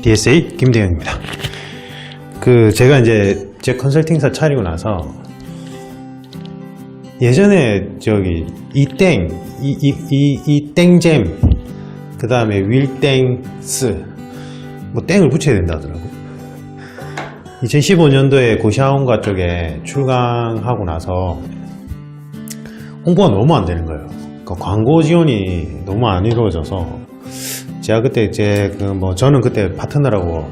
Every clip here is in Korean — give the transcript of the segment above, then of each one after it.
DSA 김대현입니다. 제가 이제 제 컨설팅사 차리고 나서 예전에 이땡잼 그 다음에 윌땡스 뭐 땡을 붙여야 된다 하더라고요. 2015년도에 고샤온가 쪽에 출강하고 나서 홍보가 너무 안 되는 거예요. 그러니까 광고 지원이 너무 안 이루어져서 제가 그때 저는 그때 파트너라고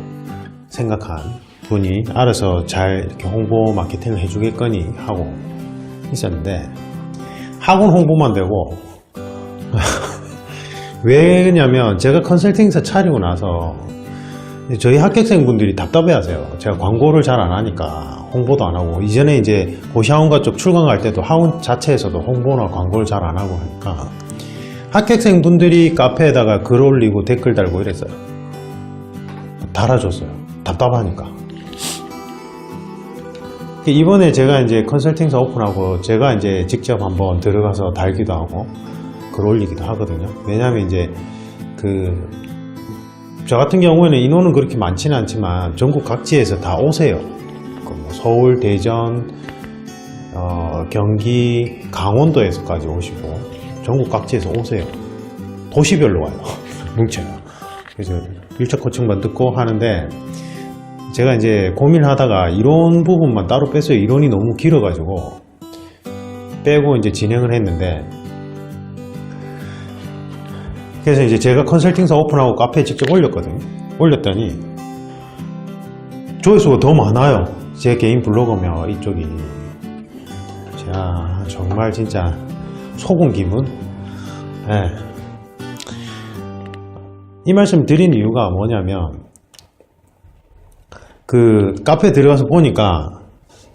생각한 분이 알아서 잘 이렇게 홍보 마케팅을 해주겠거니 하고 있었는데 학원 홍보만 되고 왜 그러냐면 제가 컨설팅사 차리고 나서 저희 합격생분들이 답답해 하세요. 제가 광고를 잘 안 하니까 홍보도 안 하고, 이전에 이제 고시학원가 쪽 출강할 때도 학원 자체에서도 홍보나 광고를 잘 안 하고 하니까 합격생분들이 카페에다가 글 올리고 댓글 달고 이랬어요. 달아줬어요. 답답하니까. 이번에 제가 이제 컨설팅사 오픈하고 제가 이제 직접 한번 들어가서 달기도 하고 글 올리기도 하거든요. 왜냐하면 이제 저 같은 경우에는 인원은 그렇게 많지는 않지만 전국 각지에서 다 오세요. 서울, 대전, 경기, 강원도에서까지 오시고 전국 각지에서 오세요. 도시별로 와요. 뭉쳐요. 그래서 1차 코칭만 듣고 하는데 제가 이제 고민하다가 이론 부분만 따로 뺐어요. 이론이 너무 길어가지고 빼고 이제 진행을 했는데, 그래서 이제 제가 컨설팅사 오픈하고 카페에 직접 올렸거든요. 올렸더니 조회수가 더 많아요. 제 개인 블로그며 이쪽이. 자, 정말 진짜 속은 기분. 네. 이 말씀 드린 이유가 뭐냐면 카페 들어가서 보니까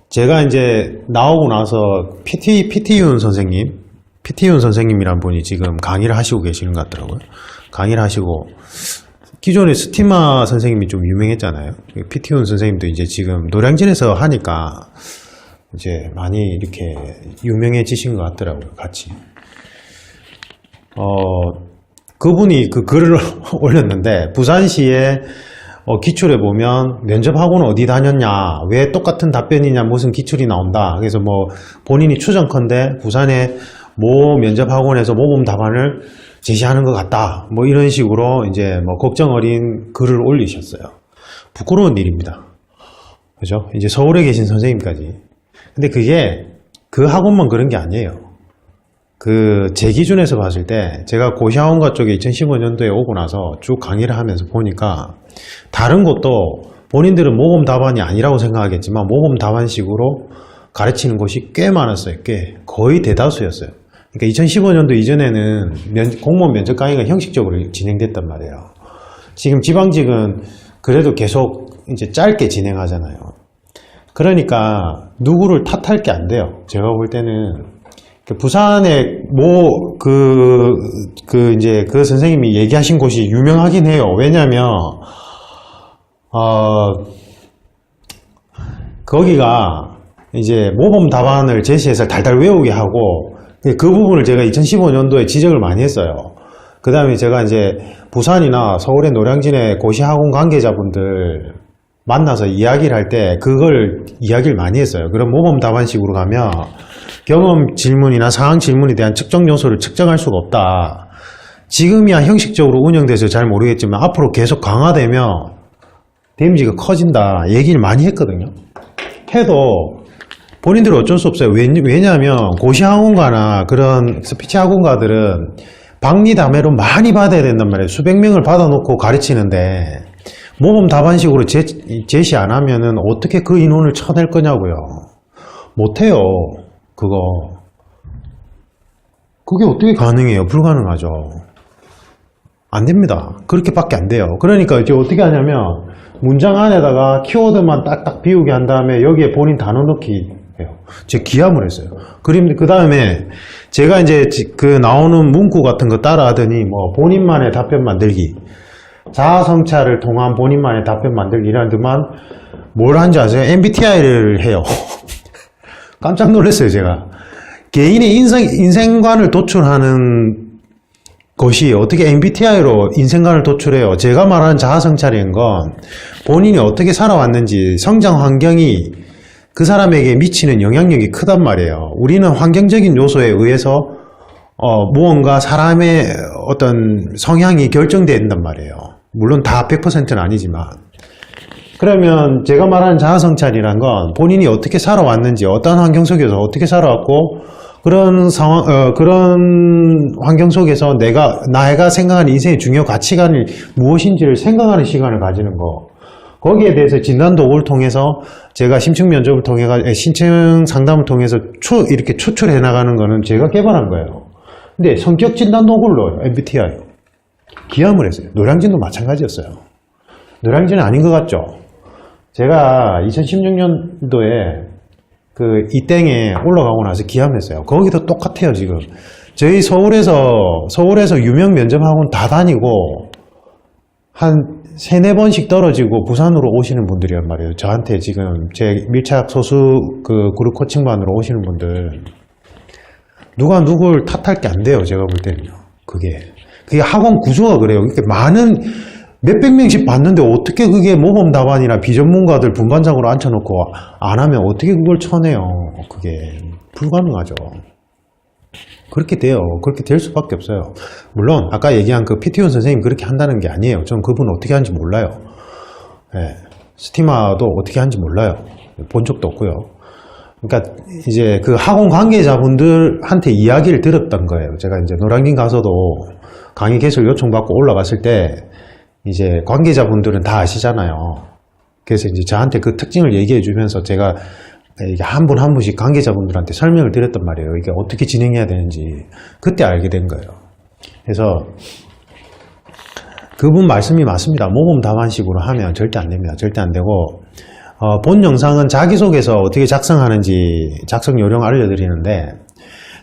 제가 이제 나오고 나서 PT윤 선생님이란 분이 지금 강의를 하시고 계시는 것 같더라고요. 강의를 하시고, 기존에 스티마 선생님이 좀 유명했잖아요. PT윤 선생님도 이제 지금 노량진에서 하니까 이제 많이 이렇게 유명해지신 것 같더라고요, 같이. 그분이 그 글을 올렸는데, 부산시에 기출에 보면 면접학원 어디 다녔냐, 왜 똑같은 답변이냐, 무슨 기출이 나온다. 그래서 뭐 본인이 추정컨대 부산에 모 면접학원에서 모범 답안을 제시하는 것 같다, 뭐 이런 식으로 이제 뭐 걱정 어린 글을 올리셨어요. 부끄러운 일입니다. 그죠? 이제 서울에 계신 선생님까지. 근데 그게 그 학원만 그런 게 아니에요. 제 기준에서 봤을 때 제가 고시학원가 쪽에 2015년도에 오고 나서 쭉 강의를 하면서 보니까 다른 곳도 본인들은 모범 답안이 아니라고 생각하겠지만 모범 답안식으로 가르치는 곳이 꽤 많았어요. 거의 대다수였어요. 그러니까 2015년도 이전에는 공무원 면접 강의가 형식적으로 진행됐단 말이에요. 지금 지방직은 그래도 계속 이제 짧게 진행하잖아요. 그러니까 누구를 탓할 게 안 돼요. 제가 볼 때는 부산에 이제 그 선생님이 얘기하신 곳이 유명하긴 해요. 왜냐면 거기가 이제 모범 답안을 제시해서 달달 외우게 하고, 그 부분을 제가 2015년도에 지적을 많이 했어요. 그 다음에 제가 이제 부산이나 서울의 노량진의 고시학원 관계자분들 만나서 이야기를 할 때 그걸 이야기를 많이 했어요. 그럼 모범 답안식으로 가면 경험 질문이나 상황 질문에 대한 측정 요소를 측정할 수가 없다. 지금이야 형식적으로 운영돼서 잘 모르겠지만 앞으로 계속 강화되면 데미지가 커진다 얘기를 많이 했거든요. 해도 본인들은 어쩔 수 없어요. 왜냐하면 고시학원가나 그런 스피치 학원가들은 박리담회로 많이 받아야 된단 말이에요. 수백 명을 받아놓고 가르치는데 모범 답안식으로 제시 안 하면은 어떻게 그 인원을 쳐낼 거냐고요. 못해요. 그게 어떻게 가능해요? 불가능하죠. 안 됩니다. 그렇게밖에 안 돼요. 그러니까 이제 어떻게 하냐면 문장 안에다가 키워드만 딱딱 비우게 한 다음에 여기에 본인 단어 넣기 해요. 제가 기함을 했어요. 그 다음에 제가 이제 나오는 문구 같은 거 따라 하더니 뭐 본인만의 답변 만들기, 자아성찰을 통한 본인만의 답변 만들기라는 듯만 뭘 하는지 아세요? MBTI를 해요. 깜짝 놀랐어요, 제가. 개인의 인생관을 도출하는 것이 어떻게 MBTI로 인생관을 도출해요? 제가 말하는 자아성찰인 건 본인이 어떻게 살아왔는지, 성장 환경이 그 사람에게 미치는 영향력이 크단 말이에요. 우리는 환경적인 요소에 의해서 무언가 사람의 어떤 성향이 결정된단 말이에요. 물론 다 100%는 아니지만. 그러면 제가 말하는 자아성찰이란 건 본인이 어떻게 살아왔는지, 어떤 환경 속에서 어떻게 살아왔고, 그런 상황, 그런 환경 속에서 나가 생각하는 인생의 중요 가치관이 무엇인지를 생각하는 시간을 가지는 거. 거기에 대해서 진단 도구를 통해서 제가 심층 면접을 통해 심층 상담을 통해서 이렇게 추출해 나가는 거는 제가 개발한 거예요. 근데 성격 진단 도구를 넣어요. MBTI. 기함을 했어요. 노량진도 마찬가지였어요. 노량진은 아닌 것 같죠? 제가 2016년도에 이땡에 올라가고 나서 기함했어요. 거기도 똑같아요, 지금. 저희 서울에서 유명 면접학원 다 다니고, 한 3-4번씩 떨어지고 부산으로 오시는 분들이란 말이에요. 저한테 지금 제 밀착 소수 그룹 코칭반으로 오시는 분들. 누가 누굴 탓할 게 안 돼요, 제가 볼 때는요. 그게 학원 구조가 그래요. 이렇게 많은, 몇백 명씩 봤는데 어떻게 그게 모범 답안이나 비전문가들 분반장으로 앉혀놓고 안 하면 어떻게 그걸 쳐내요? 그게 불가능하죠. 그렇게 돼요. 그렇게 될 수밖에 없어요. 물론 아까 얘기한 그 피티온 선생님 그렇게 한다는 게 아니에요. 저는 그분 어떻게 하는지 몰라요. 예, 스티마도 어떻게 하는지 몰라요. 본 적도 없고요. 그러니까 이제 그 학원 관계자분들한테 이야기를 들었던 거예요. 제가 이제 노량진 가서도 강의 개설 요청받고 올라갔을 때 이제 관계자분들은 다 아시잖아요. 그래서 이제 저한테 그 특징을 얘기해 주면서 제가 이게 한 분 한 분씩 관계자분들한테 설명을 드렸단 말이에요. 이게 어떻게 진행해야 되는지 그때 알게 된 거예요. 그래서 그분 말씀이 맞습니다. 모범 답안식으로 하면 절대 안 됩니다. 절대 안 되고 본 영상은 자기소개서 어떻게 작성하는지 작성 요령 알려드리는데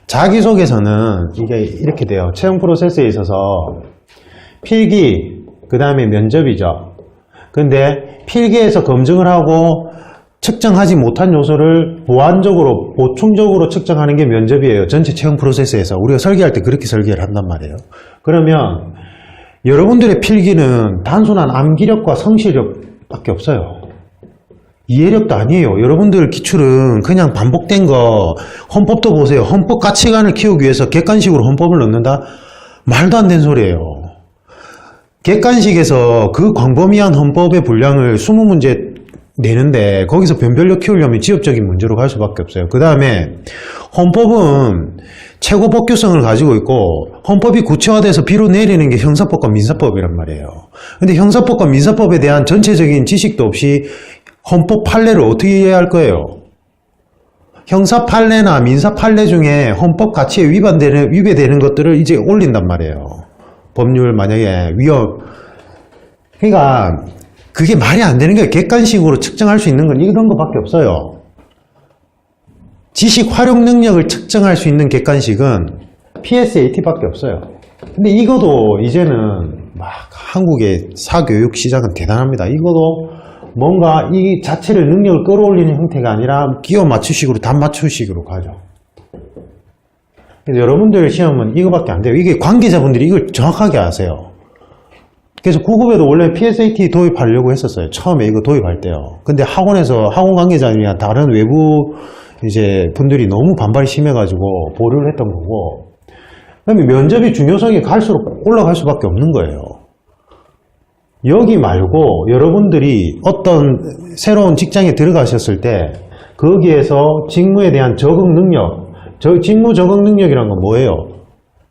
자기소개서는 이게 이렇게 돼요. 채용 프로세스에 있어서 필기 그 다음에 면접이죠. 근데 필기에서 검증을 하고 측정하지 못한 요소를 보완적으로, 보충적으로 측정하는 게 면접이에요. 전체 채용 프로세스에서. 우리가 설계할 때 그렇게 설계를 한단 말이에요. 그러면 여러분들의 필기는 단순한 암기력과 성실력밖에 없어요. 이해력도 아니에요. 여러분들 기출은 그냥 반복된 거, 헌법도 보세요. 헌법 가치관을 키우기 위해서 객관식으로 헌법을 넣는다? 말도 안 되는 소리예요. 객관식에서 그 광범위한 헌법의 분량을 20문제 내는데 거기서 변별력 키우려면 지엽적인 문제로 갈 수밖에 없어요. 그 다음에 헌법은 최고 법규성을 가지고 있고 헌법이 구체화돼서 비로 내리는 게 형사법과 민사법이란 말이에요. 근데 형사법과 민사법에 대한 전체적인 지식도 없이 헌법 판례를 어떻게 이해할 거예요? 형사 판례나 민사 판례 중에 헌법 가치에 위배되는 것들을 이제 올린단 말이에요. 법률 만약에 그러니까 그게 말이 안 되는 거예요. 객관식으로 측정할 수 있는 건 이런 것밖에 없어요. 지식 활용 능력을 측정할 수 있는 객관식은 PSAT밖에 없어요. 근데 이것도 이제는 막 한국의 사교육 시장은 대단합니다. 이것도 뭔가 이 자체를 능력을 끌어올리는 형태가 아니라 끼워 맞추식으로 단맞추식으로 가죠. 그래서 여러분들 시험은 이거밖에 안 돼요. 이게 관계자분들이 이걸 정확하게 아세요. 그래서 9급에도 원래 PSAT 도입하려고 했었어요. 처음에 이거 도입할 때요. 근데 학원에서 학원 관계자들이나 다른 외부 이제 분들이 너무 반발이 심해가지고 보류를 했던 거고, 그다음에 면접의 중요성이 갈수록 올라갈 수밖에 없는 거예요. 여기 말고 여러분들이 어떤 새로운 직장에 들어가셨을 때 거기에서 직무에 대한 적응 능력, 직무 적응 능력이란 건 뭐예요?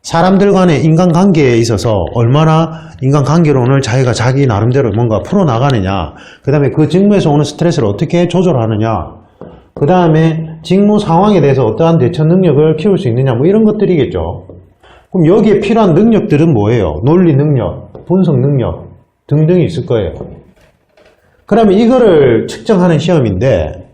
사람들 간의 인간관계에 있어서 얼마나 인간관계론을 자기가 자기 나름대로 뭔가 풀어나가느냐, 그 다음에 그 직무에서 오는 스트레스를 어떻게 조절하느냐, 그 다음에 직무 상황에 대해서 어떠한 대처 능력을 키울 수 있느냐, 뭐 이런 것들이겠죠. 그럼 여기에 필요한 능력들은 뭐예요? 논리 능력, 분석 능력 등등이 있을 거예요. 그러면 이거를 측정하는 시험인데,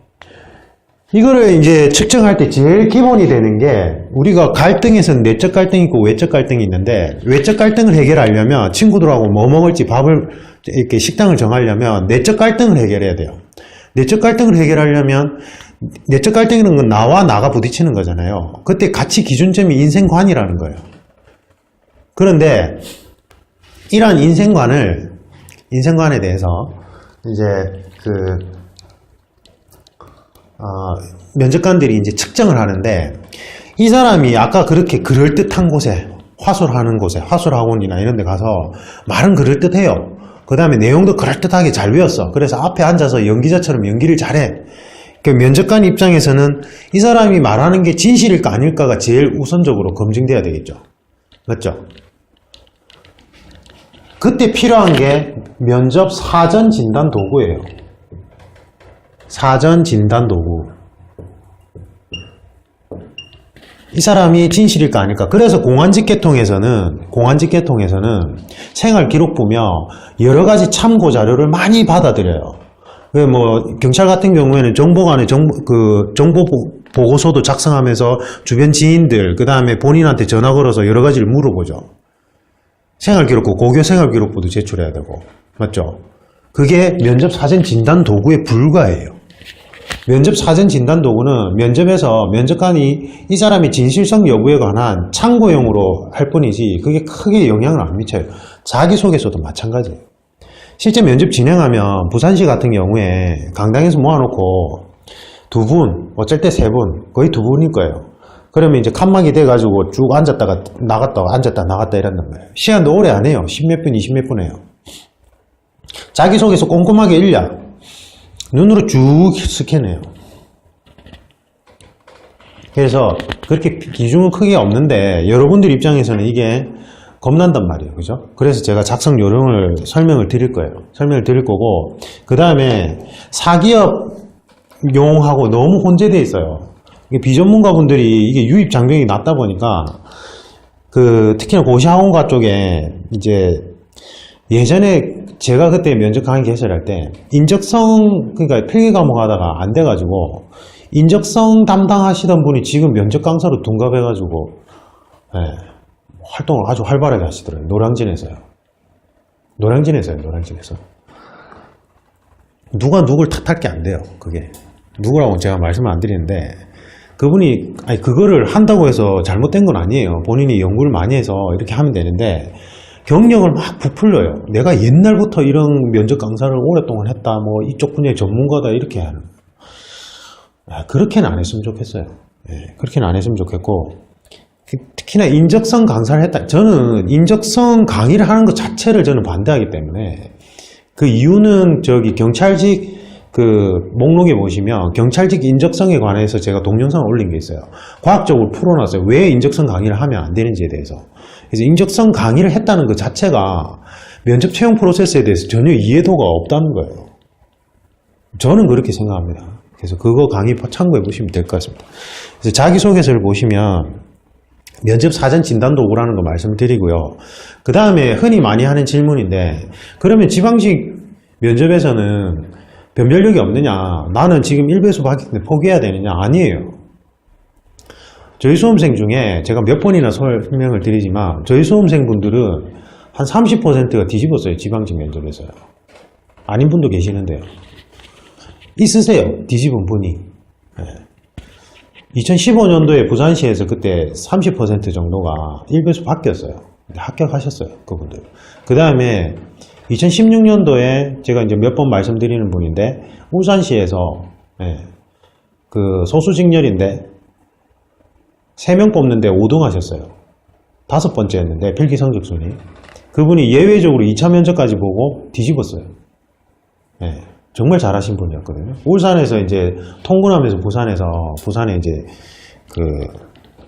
이거를 이제 측정할 때 제일 기본이 되는 게, 우리가 갈등에서는 내적 갈등이 있고 외적 갈등이 있는데, 외적 갈등을 해결하려면 친구들하고 뭐 먹을지 밥을 이렇게 식당을 정하려면 내적 갈등을 해결해야 돼요. 내적 갈등을 해결하려면, 내적 갈등이라는 건 나와 나가 부딪히는 거잖아요. 그때 가치 기준점이 인생관이라는 거예요. 그런데 이러한 인생관에 대해서 이제 면접관들이 이제 측정을 하는데, 이 사람이 아까 그렇게 그럴듯한 곳에, 화술하는 곳에, 화술학원이나 이런 데 가서 말은 그럴듯해요. 그 다음에 내용도 그럴듯하게 잘 외웠어. 그래서 앞에 앉아서 연기자처럼 연기를 잘해. 그 면접관 입장에서는 이 사람이 말하는 게 진실일까 아닐까가 제일 우선적으로 검증돼야 되겠죠. 맞죠? 그때 필요한 게 면접 사전 진단 도구예요. 사전 진단 도구. 이 사람이 진실일까 아닐까. 그래서 공안직계통에서는 생활기록부며 여러 가지 참고 자료를 많이 받아들여요. 뭐 경찰 같은 경우에는 정보관의 정보 보고서도 작성하면서 주변 지인들, 그 다음에 본인한테 전화 걸어서 여러 가지를 물어보죠. 생활기록부, 고교 생활기록부도 제출해야 되고, 맞죠? 그게 면접 사전 진단 도구에 불과해요. 면접 사전 진단 도구는 면접에서 면접관이 이 사람의 진실성 여부에 관한 참고용으로 할 뿐이지 그게 크게 영향을 안 미쳐요. 자기소개서도 마찬가지예요. 실제 면접 진행하면 부산시 같은 경우에 강당에서 모아놓고 두 분, 어쩔 때 세 분, 거의 두 분일 거예요. 그러면 이제 칸막이 돼가지고 쭉 앉았다가 나갔다 앉았다 나갔다 이런단 말이에요. 시간도 오래 안 해요. 10몇 분, 20몇 분 해요. 자기소개서 꼼꼼하게 읽냐? 눈으로 쭉 스캔해요. 그래서 그렇게 기준은 크게 없는데 여러분들 입장에서는 이게 겁난단 말이에요. 그죠? 그래서 제가 작성 요령을 설명을 드릴 거예요. 설명을 드릴 거고, 그 다음에 사기업 용하고 너무 혼재되어 있어요. 비전문가분들이 이게 유입 장벽이 낮다 보니까 특히나 고시학원가 쪽에 이제 예전에 제가 그때 면접 강의 개설할 때 그러니까 필기 과목 하다가 안 돼가지고 인적성 담당하시던 분이 지금 면접 강사로 둔갑해가지고 활동을 아주 활발하게 하시더라고요. 노량진에서요. 누가 누굴 탓할 게 안 돼요. 그게 누구라고 제가 말씀을 안 드리는데, 그분이 그거를 한다고 해서 잘못된 건 아니에요. 본인이 연구를 많이 해서 이렇게 하면 되는데 경력을 막 부풀려요. 내가 옛날부터 이런 면접 강사를 오랫동안 했다, 뭐 이쪽 분야의 전문가다, 이렇게 하는. 그렇게는 안 했으면 좋겠어요. 그렇게는 안 했으면 좋겠고, 특히나 인적성 강사를 했다. 저는 인적성 강의를 하는 것 자체를 저는 반대하기 때문에, 그 이유는 경찰직 목록에 보시면 경찰직 인적성에 관해서 제가 동영상을 올린 게 있어요. 과학적으로 풀어놨어요. 왜 인적성 강의를 하면 안 되는지에 대해서. 그래서 인적성 강의를 했다는 것 자체가 면접 채용 프로세스에 대해서 전혀 이해도가 없다는 거예요. 저는 그렇게 생각합니다. 그래서 그거 강의 참고해 보시면 될 것 같습니다. 그래서 자기소개서를 보시면 면접 사전 진단 도구라는 거 말씀드리고요. 그 다음에 흔히 많이 하는 질문인데, 그러면 지방직 면접에서는 변별력이 없느냐, 나는 지금 1배수 받겠는데 포기해야 되느냐? 아니에요. 저희 수험생 중에 제가 몇 번이나 설명을 드리지만 저희 수험생분들은 한 30%가 뒤집었어요. 지방직 면접에서요. 아닌 분도 계시는데요. 있으세요. 뒤집은 분이. 2015년도에 부산시에서 그때 30% 정도가 1배수 바뀌었어요. 합격하셨어요. 그분들. 그 다음에 2016년도에 제가 이제 몇 번 말씀드리는 분인데, 울산시에서 소수직렬인데 3명 뽑는데 5등 하셨어요. 5번째였는데 필기 성적 순위. 그분이 예외적으로 2차 면접까지 보고 뒤집었어요. 정말 잘하신 분이었거든요. 울산에서 이제 통근하면서 부산에 이제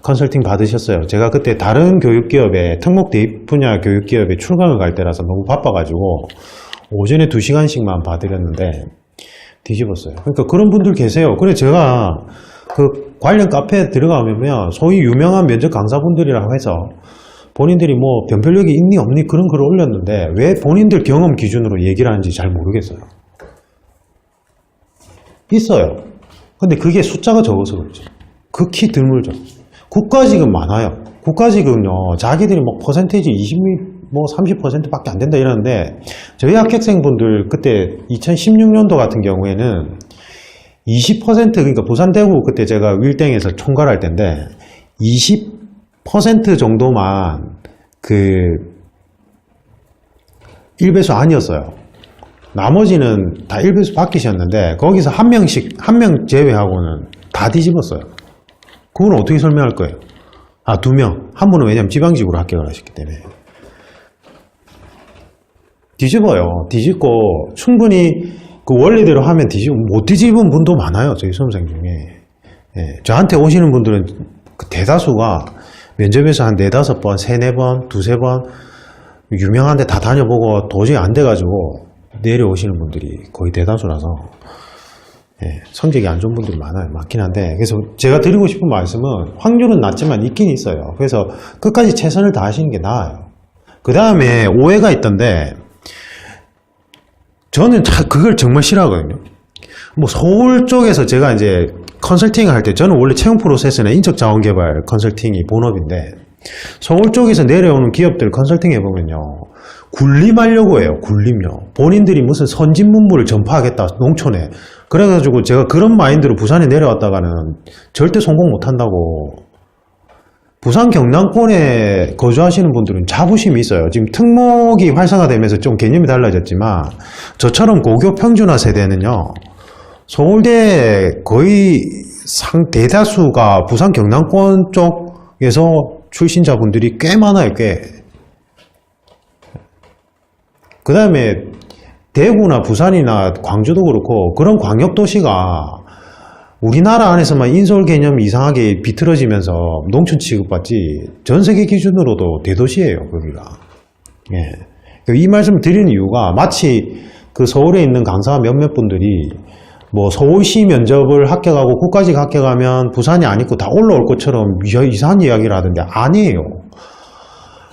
컨설팅 받으셨어요. 제가 그때 다른 교육기업에, 특목 대입 분야 교육기업에 출강을 갈 때라서 너무 바빠가지고 오전에 2시간씩만 봐드렸는데 뒤집었어요. 그러니까 그런 분들 계세요. 그래 제가 관련 카페에 들어가면 소위 유명한 면접 강사분들이라고 해서 본인들이 뭐 변별력이 있니 없니 그런 글을 올렸는데 왜 본인들 경험 기준으로 얘기를 하는지 잘 모르겠어요. 있어요. 근데 그게 숫자가 적어서 그렇죠. 극히 드물죠. 국가직은 많아요. 국가직은요, 자기들이 뭐 퍼센테이지 30%밖에 안 된다 이러는데, 저희 합격생분들 그때 2016년도 같은 경우에는 20%, 그러니까 부산대구 그때 제가 윌땡에서 총괄할 때인데 20% 정도만 1배수 아니었어요. 나머지는 다 1배수 바뀌셨는데 거기서 한 명 제외하고는 다 뒤집었어요. 그건 어떻게 설명할 거예요? 아, 2명. 한 분은 왜냐면 지방직으로 합격을 하셨기 때문에. 뒤집어요. 뒤집고 충분히 그 원리대로 하면 못 뒤집은 분도 많아요. 저희 수험생 중에. 예, 저한테 오시는 분들은 그 대다수가 면접에서 한 4, 5번, 3, 4번, 2, 3번 유명한 데 다 다녀보고 도저히 안 돼가지고 내려오시는 분들이 거의 대다수라서 예, 성적이 안 좋은 분들이 많긴 한데, 그래서 제가 드리고 싶은 말씀은 확률은 낮지만 있긴 있어요. 그래서 끝까지 최선을 다하시는 게 나아요. 그 다음에 오해가 있던데, 저는 그걸 정말 싫어하거든요. 뭐 서울 쪽에서 제가 이제 컨설팅을 할 때, 저는 원래 채용 프로세스나 인적 자원 개발 컨설팅이 본업인데, 서울 쪽에서 내려오는 기업들 컨설팅 해보면요, 군림하려고 해요. 군림요. 본인들이 무슨 선진 문물을 전파하겠다, 농촌에. 그래가지고 제가 그런 마인드로 부산에 내려왔다가는 절대 성공 못한다고. 부산 경남권에 거주하시는 분들은 자부심이 있어요. 지금 특목이 활성화되면서 좀 개념이 달라졌지만, 저처럼 고교 평준화 세대는요, 서울대 거의 대다수가 부산 경남권 쪽에서 출신자분들이 꽤 많아요, 꽤. 그 다음에 대구나 부산이나 광주도 그렇고, 그런 광역도시가 우리나라 안에서만 인서울 개념이 이상하게 비틀어지면서 농촌 취급받지, 전 세계 기준으로도 대도시예요, 거기가. 예. 이 말씀을 드리는 이유가, 마치 그 서울에 있는 강사 몇몇 분들이 뭐 서울시 면접을 합격하고 국가직 합격하면 부산이 안 있고 다 올라올 것처럼 이상한 이야기를 하던데, 아니에요.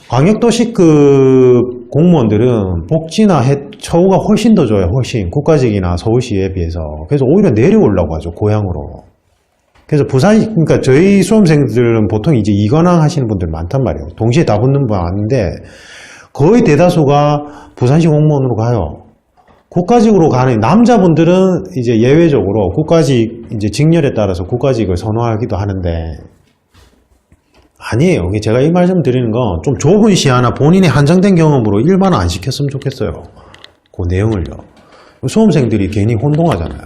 광역도시급 공무원들은 복지나 처우가 훨씬 더 좋아요. 훨씬. 국가직이나 서울시에 비해서. 그래서 오히려 내려오려고 하죠. 고향으로. 그래서 그러니까 저희 수험생들은 보통 이제 이관왕 하시는 분들 많단 말이에요. 동시에 다 붙는 분 아닌데, 거의 대다수가 부산시 공무원으로 가요. 국가직으로 가는, 남자분들은 이제 예외적으로 국가직, 이제 직렬에 따라서 국가직을 선호하기도 하는데, 아니에요. 제가 이 말씀 드리는 건 좀 좁은 시야나 본인의 한정된 경험으로 일반화 안 시켰으면 좋겠어요. 그 내용을요. 수험생들이 괜히 혼동하잖아요.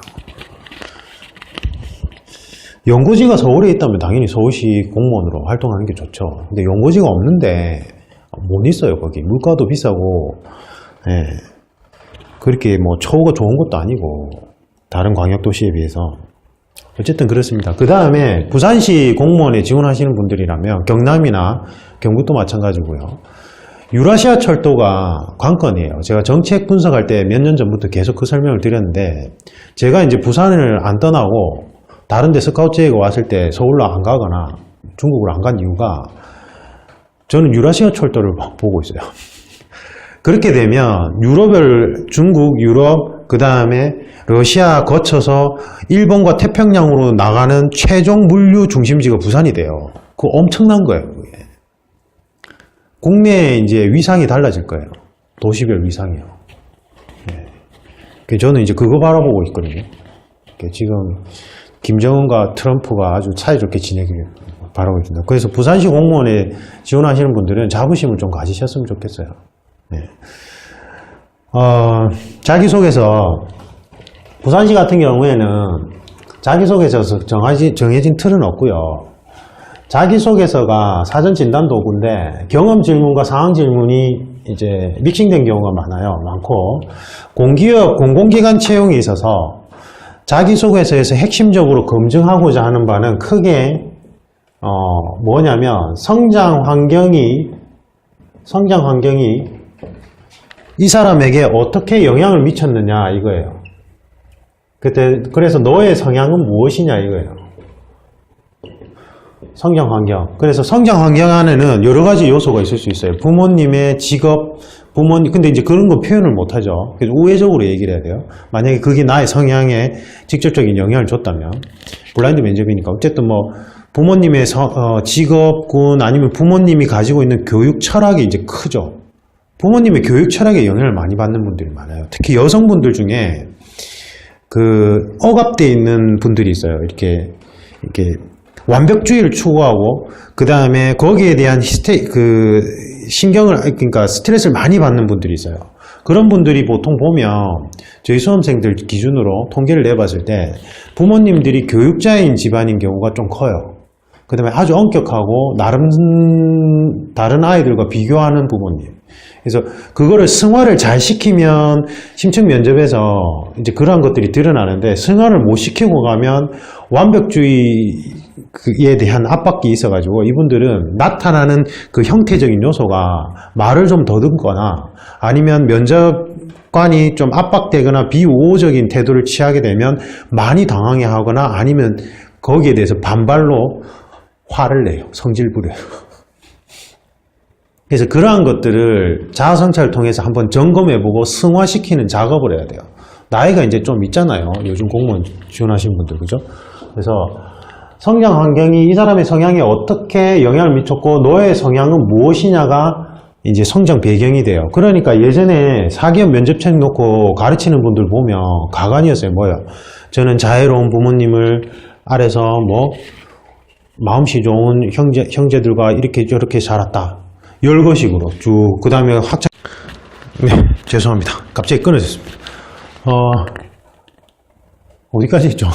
연고지가 서울에 있다면 당연히 서울시 공무원으로 활동하는 게 좋죠. 근데 연고지가 없는데 못 있어요, 거기. 물가도 비싸고, 예. 그렇게 뭐 처우가 좋은 것도 아니고, 다른 광역도시에 비해서. 어쨌든 그렇습니다. 그 다음에 부산시 공무원에 지원하시는 분들이라면 경남이나 경북도 마찬가지고요. 유라시아 철도가 관건이에요. 제가 정책 분석할 때 몇 년 전부터 계속 그 설명을 드렸는데, 제가 이제 부산을 안 떠나고 다른 데 스카우트제가 왔을 때 서울로 안 가거나 중국으로 안 간 이유가, 저는 유라시아 철도를 막 보고 있어요. 그렇게 되면 중국, 유럽, 그 다음에 러시아 거쳐서 일본과 태평양으로 나가는 최종 물류 중심지가 부산이 돼요. 그거 엄청난 거예요, 그게. 국내의 이제 위상이 달라질 거예요. 도시별 위상이요. 네. 저는 이제 그거 바라보고 있거든요. 지금 김정은과 트럼프가 아주 사이좋게 지내기를 바라고 있습니다. 그래서 부산시 공무원에 지원하시는 분들은 자부심을 좀 가지셨으면 좋겠어요. 네. 자기소개서, 부산시 같은 경우에는 자기소개서에서 정해진 틀은 없고요. 자기소개서가 사전진단 도구인데 경험 질문과 상황 질문이 이제 믹싱된 경우가 많고, 공기업 공공기관 채용에 있어서 자기소개서에서 핵심적으로 검증하고자 하는 바는 크게 뭐냐면 성장 환경이 이 사람에게 어떻게 영향을 미쳤느냐 이거예요. 그래서 너의 성향은 무엇이냐 이거예요. 성장 환경. 그래서 성장 환경 안에는 여러 가지 요소가 있을 수 있어요. 부모님의 직업, 근데 이제 그런 거 표현을 못 하죠. 그래서 우회적으로 얘기를 해야 돼요. 만약에 그게 나의 성향에 직접적인 영향을 줬다면, 블라인드 면접이니까. 어쨌든 뭐, 부모님의 직업군, 아니면 부모님이 가지고 있는 교육 철학이 이제 크죠. 부모님의 교육 철학에 영향을 많이 받는 분들이 많아요. 특히 여성분들 중에 억압되어 있는 분들이 있어요. 이렇게 완벽주의를 추구하고, 그 다음에 거기에 대한 그러니까 스트레스를 많이 받는 분들이 있어요. 그런 분들이 보통 보면 저희 수험생들 기준으로 통계를 내봤을 때 부모님들이 교육자인 집안인 경우가 좀 커요. 그 다음에 아주 엄격하고 나름 다른 아이들과 비교하는 부모님. 그래서 그거를 승화를 잘 시키면 심층 면접에서 이제 그러한 것들이 드러나는데, 승화를 못 시키고 가면 완벽주의에 대한 압박이 있어가지고 이분들은 나타나는 그 형태적인 요소가 말을 좀 더듬거나 아니면 면접관이 좀 압박되거나 비우호적인 태도를 취하게 되면 많이 당황해 하거나 아니면 거기에 대해서 반발로 화를 내요. 성질 부려요. 그래서 그러한 것들을 자아성찰을 통해서 한번 점검해보고 승화시키는 작업을 해야 돼요. 나이가 이제 좀 있잖아요. 요즘 공무원 지원하신 분들, 그죠? 그래서 성장 환경이 이 사람의 성향에 어떻게 영향을 미쳤고 너의 성향은 무엇이냐가 이제 성장 배경이 돼요. 그러니까 예전에 사기업 면접책 놓고 가르치는 분들 보면 가관이었어요. 뭐요? 저는 자애로운 부모님을 아래서 뭐 마음씨 좋은 형제들과 이렇게 저렇게 살았다. 열거식으로 쭉. 그 다음에 학창. 네, 죄송합니다. 갑자기 끊어졌습니다. 어디까지 했죠?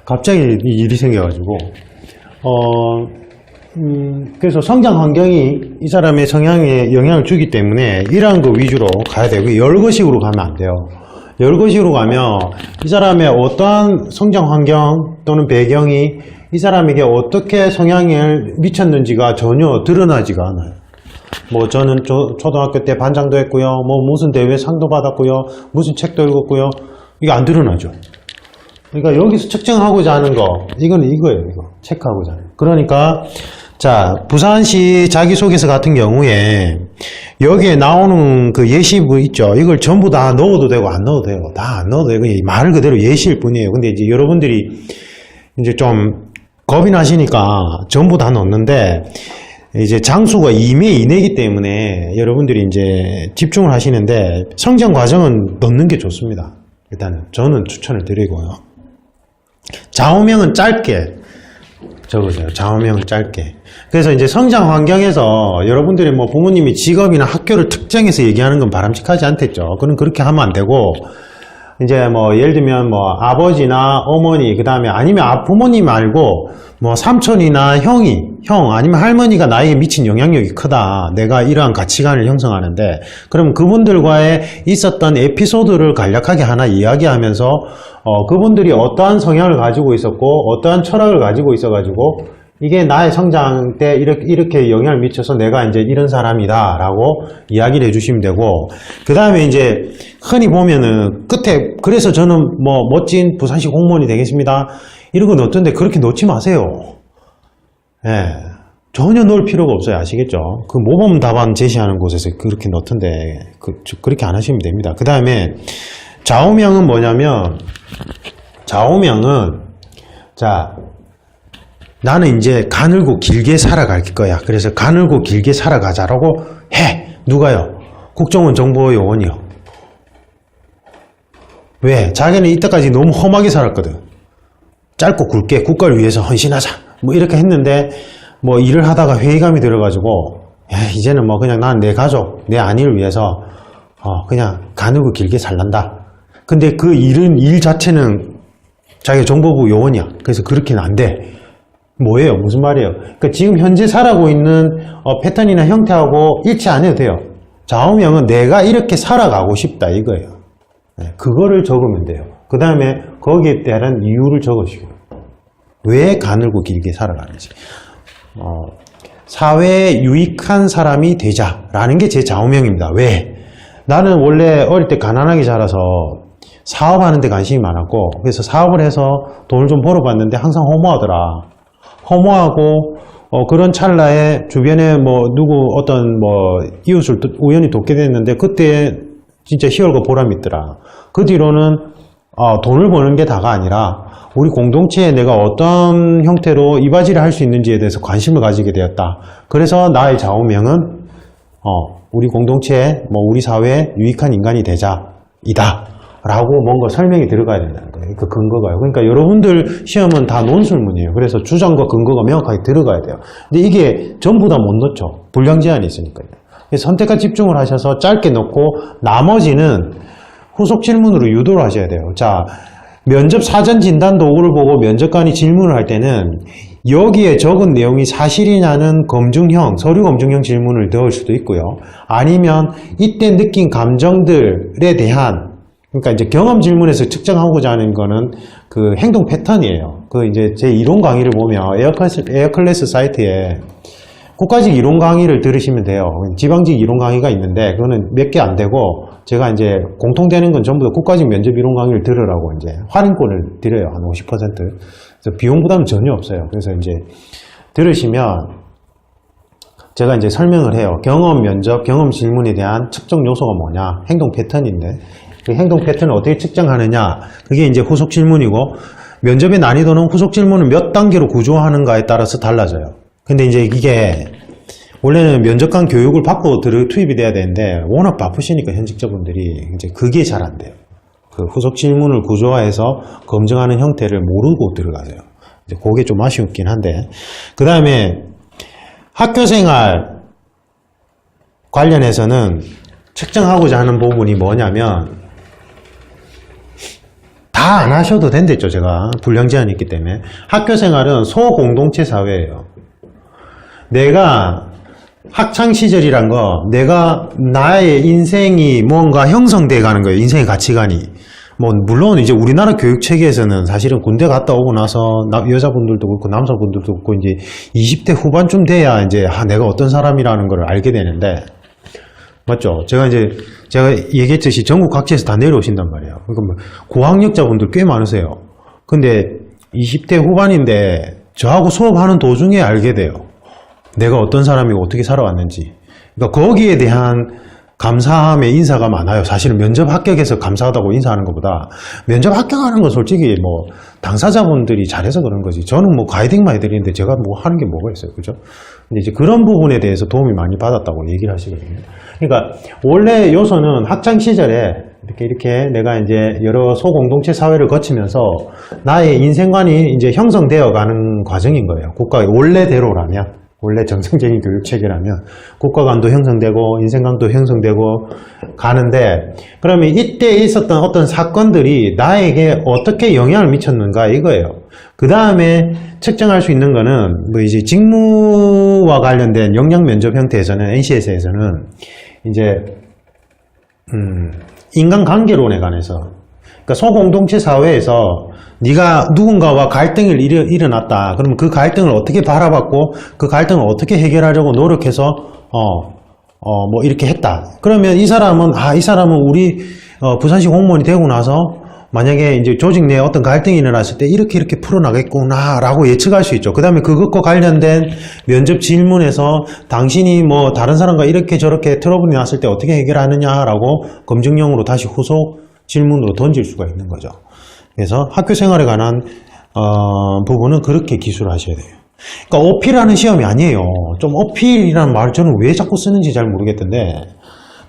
갑자기 일이 생겨가지고. 그래서 성장 환경이 이 사람의 성향에 영향을 주기 때문에 이러한 거 위주로 가야 되고, 열거식으로 가면 안 돼요. 열거식으로 가면 이 사람의 어떠한 성장 환경 또는 배경이 이 사람에게 어떻게 성향을 미쳤는지가 전혀 드러나지가 않아요. 뭐 저는 초등학교 때 반장도 했고요, 뭐 무슨 대회 상도 받았고요, 무슨 책도 읽었고요. 이게 안 드러나죠. 그러니까 여기서 측정하고자 하는 거, 이거는 이거예요. 이거 체크하고자 하는 거. 그러니까 자, 부산시 자기소개서 같은 경우에 여기에 나오는 그 예시부 있죠. 이걸 전부 다 넣어도 되고 안 넣어도 되고 다 안 넣어도 되고 말 그대로 예시일 뿐이에요. 근데 이제 여러분들이 이제 좀 겁이 나시니까 전부 다 넣는데, 이제 장수가 2매 이내이기 때문에 여러분들이 이제 집중을 하시는데 성장 과정은 넣는 게 좋습니다. 일단은 저는 추천을 드리고요. 좌우명은 짧게 적으세요. 좌우명은 짧게. 그래서 이제 성장 환경에서 여러분들이 뭐 부모님이 직업이나 학교를 특정해서 얘기하는 건 바람직하지 않겠죠. 그건 그렇게 하면 안 되고, 이제 뭐 예를 들면 뭐 아버지나 어머니, 그 다음에 아니면 부모님 말고 뭐 삼촌이나 형 아니면 할머니가 나에게 미친 영향력이 크다. 내가 이러한 가치관을 형성하는데, 그럼 그분들과의 있었던 에피소드를 간략하게 하나 이야기하면서 그분들이 어떠한 성향을 가지고 있었고 어떠한 철학을 가지고 있어가지고 이게 나의 성장 때 이렇게 영향을 미쳐서 내가 이제 이런 사람이다 라고 이야기를 해주시면 되고, 그 다음에 이제 흔히 보면은 끝에 그래서 저는 뭐 멋진 부산시 공무원이 되겠습니다 이런 거 넣던데 그렇게 넣지 마세요. 예, 전혀 넣을 필요가 없어요. 아시겠죠? 그 모범 답안 제시하는 곳에서 그렇게 넣던데 그렇게 안 하시면 됩니다. 그 다음에 좌우명은 뭐냐면, 좌우명은 자, 나는 이제 가늘고 길게 살아갈 거야. 그래서 가늘고 길게 살아가자라고 해. 누가요? 국정원 정보요원이요. 왜? 자기는 이때까지 너무 험하게 살았거든. 짧고 굵게 국가를 위해서 헌신하자. 뭐 이렇게 했는데 뭐 일을 하다가 회의감이 들어가지고 이제는 뭐 그냥 난 내 가족, 내 안위를 위해서 그냥 가늘고 길게 살란다. 근데 그 일 자체는 자기가 정보부 요원이야. 그래서 그렇게는 안 돼. 뭐예요? 무슨 말이에요? 그러니까 지금 현재 살아가고 있는 패턴이나 형태하고 일치 안 해도 돼요. 좌우명은 내가 이렇게 살아가고 싶다 이거예요. 네, 그거를 적으면 돼요. 그 다음에 거기에 대한 이유를 적으시고, 왜 가늘고 길게 살아가는지, 사회에 유익한 사람이 되자라는 게 제 좌우명입니다. 왜? 나는 원래 어릴 때 가난하게 자라서 사업하는 데 관심이 많았고, 그래서 사업을 해서 돈을 좀 벌어봤는데 항상 허무하더라. 허무하고 그런 찰나에 주변에 뭐 누구 어떤 뭐 이웃을 우연히 돕게 됐는데 그때 진짜 희열과 보람이 있더라. 그 뒤로는 돈을 버는 게 다가 아니라 우리 공동체에 내가 어떤 형태로 이바지를 할 수 있는지에 대해서 관심을 가지게 되었다. 그래서 나의 좌우명은 우리 공동체에 뭐 우리 사회에 유익한 인간이 되자이다 라고 뭔가 설명이 들어가야 된다는 거예요. 그 근거가요. 그러니까 여러분들 시험은 다 논술문이에요. 그래서 주장과 근거가 명확하게 들어가야 돼요. 근데 이게 전부 다 못 넣죠. 분량 제한이 있으니까요. 그래서 선택과 집중을 하셔서 짧게 놓고 나머지는 후속 질문으로 유도를 하셔야 돼요. 자, 면접 사전 진단 도구를 보고 면접관이 질문을 할 때는 여기에 적은 내용이 사실이냐는 검증형, 서류 검증형 질문을 넣을 수도 있고요. 아니면 이때 느낀 감정들에 대한, 그러니까 이제 경험 질문에서 측정하고자 하는 거는 그 행동 패턴이에요. 그 이제 제 이론 강의를 보면 에어클래스 사이트에 국가직 이론 강의를 들으시면 돼요. 지방직 이론 강의가 있는데 그거는 몇 개 안 되고 제가 이제 공통되는 건 전부 다 국가직 면접 이론 강의를 들으라고 이제 할인권을 드려요. 한 50%. 그래서 비용 부담은 전혀 없어요. 그래서 이제 들으시면 제가 이제 설명을 해요. 경험 면접, 경험 질문에 대한 측정 요소가 뭐냐? 행동 패턴인데 그 행동 패턴을 어떻게 측정하느냐? 그게 이제 후속 질문이고 면접의 난이도는 후속 질문을 몇 단계로 구조하는가에 따라서 달라져요. 근데 이제 이게 원래는 면접관 교육을 받고 투입이 돼야 되는데 워낙 바쁘시니까 현직자분들이 이제 그게 잘 안 돼요. 그 후속 질문을 구조화해서 검증하는 형태를 모르고 들어가세요. 이제 그게 좀 아쉽긴 한데 그 다음에 학교생활 관련해서는 측정하고자 하는 부분이 뭐냐면 다 안 하셔도 된댔죠. 제가 분량 제한이 있기 때문에 학교생활은 소공동체 사회예요. 내가 학창시절이란 거 내가 나의 인생이 뭔가 형성돼 가는 거예요. 인생의 가치관이 뭐 물론 이제 우리나라 교육 체계에서는 사실은 군대 갔다 오고 나서 여자분들도 그렇고 남자분들도 그렇고 이제 20대 후반쯤 돼야 이제 내가 어떤 사람이라는 걸 알게 되는데 맞죠? 제가 얘기했듯이 전국 각지에서 다 내려오신단 말이에요. 그러니까 뭐 고학력자분들 꽤 많으세요. 근데 20대 후반인데 저하고 수업하는 도중에 알게 돼요. 내가 어떤 사람이고 어떻게 살아왔는지. 그러니까 거기에 대한 감사함의 인사가 많아요. 사실은 면접 합격해서 감사하다고 인사하는 것보다 면접 합격하는 건 솔직히 뭐 당사자분들이 잘해서 그런 거지. 저는 뭐 가이딩만 해드리는데 제가 뭐 하는 게 뭐가 있어요. 그죠? 근데 이제 그런 부분에 대해서 도움이 많이 받았다고 얘기를 하시거든요. 그러니까 원래 요소는 학창 시절에 이렇게 내가 이제 여러 소공동체 사회를 거치면서 나의 인생관이 이제 형성되어 가는 과정인 거예요. 국가의 원래대로라면. 원래 정상적인 교육 체계라면 국가관도 형성되고 인생관도 형성되고 가는데 그러면 이때 있었던 어떤 사건들이 나에게 어떻게 영향을 미쳤는가 이거예요. 그 다음에 측정할 수 있는 거는 뭐 이제 직무와 관련된 역량 면접 형태에서는 NCS에서는 이제 인간관계론에 관해서 그러니까 소공동체 사회에서 네가 누군가와 갈등이 일어났다. 그러면 그 갈등을 어떻게 바라봤고 그 갈등을 어떻게 해결하려고 노력해서 뭐 이렇게 했다. 그러면 이 사람은 우리 부산시 공무원이 되고 나서 만약에 이제 조직 내에 어떤 갈등이 일어났을 때 이렇게 풀어나겠구나 라고 예측할 수 있죠. 그 다음에 그것과 관련된 면접 질문에서 당신이 뭐 다른 사람과 이렇게 저렇게 트러블이 났을 때 어떻게 해결하느냐라고 검증용으로 다시 후속 질문으로 던질 수가 있는 거죠. 그래서 학교 생활에 관한 부분은 그렇게 기술을 하셔야 돼요. 그러니까 어필하는 시험이 아니에요. 좀 어필이라는 말을 저는 왜 자꾸 쓰는지 잘 모르겠던데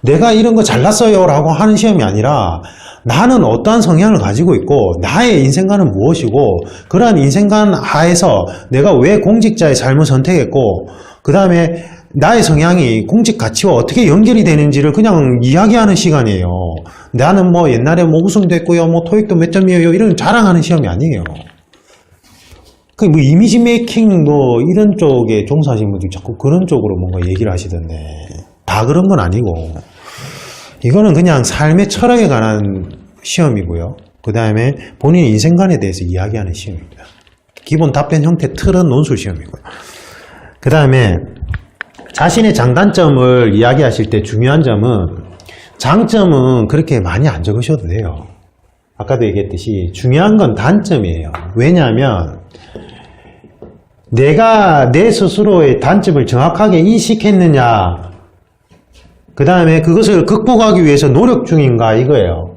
내가 이런 거 잘났어요 라고 하는 시험이 아니라 나는 어떠한 성향을 가지고 있고 나의 인생관은 무엇이고 그러한 인생관 하에서 내가 왜 공직자의 삶을 선택했고 그 다음에 나의 성향이 공직 가치와 어떻게 연결이 되는지를 그냥 이야기하는 시간이에요. 나는 뭐 옛날에 뭐 우승도 했고요, 뭐 토익도 몇 점이에요, 이런 자랑하는 시험이 아니에요. 그 뭐 이미지 메이킹 뭐 이런 쪽에 종사하시는 분들이 자꾸 그런 쪽으로 뭔가 얘기를 하시던데 다 그런 건 아니고 이거는 그냥 삶의 철학에 관한 시험이고요. 그 다음에 본인의 인생관에 대해서 이야기하는 시험입니다. 기본 답변 형태 틀은 논술 시험이고요. 그 다음에 자신의 장단점을 이야기하실 때 중요한 점은 장점은 그렇게 많이 안 적으셔도 돼요. 아까도 얘기했듯이 중요한 건 단점이에요. 왜냐하면 내가 내 스스로의 단점을 정확하게 인식했느냐 그 다음에 그것을 극복하기 위해서 노력 중인가 이거예요.